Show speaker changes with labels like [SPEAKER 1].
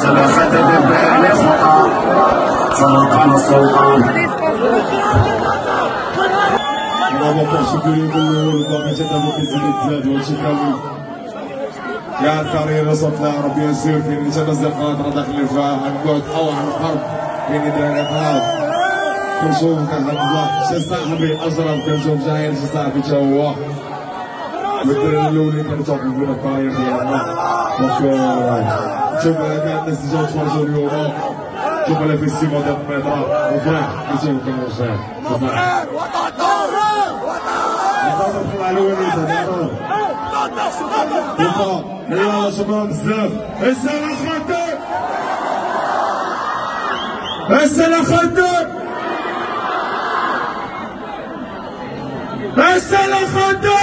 [SPEAKER 1] سلخت الدبان خطا سرطان السلطان
[SPEAKER 2] ما بقاش يقولوا باقي تدابا كتزيد تزاد وهادشي كامل كاع الكارير وصلت ربي يسير فين اللي تنزل قناة داخل فيها عنقود او عن الحرب فين داير الحرب كنشوف كنهضر شي صاحبي اجرب كنشوف جاير شي صاحبي تا هو والدراري الاولين كنتوقفوا فينا الكارير ديالنا دونك شوف كاع الناس اللي جاو تفرجوا اليوم شوف على فيستيفال ديال الميطرا وفرح كنشوف كنوصل وطن طلع الوليد يلا شباب بزاف السنة خدام السنة خدام السنة خدام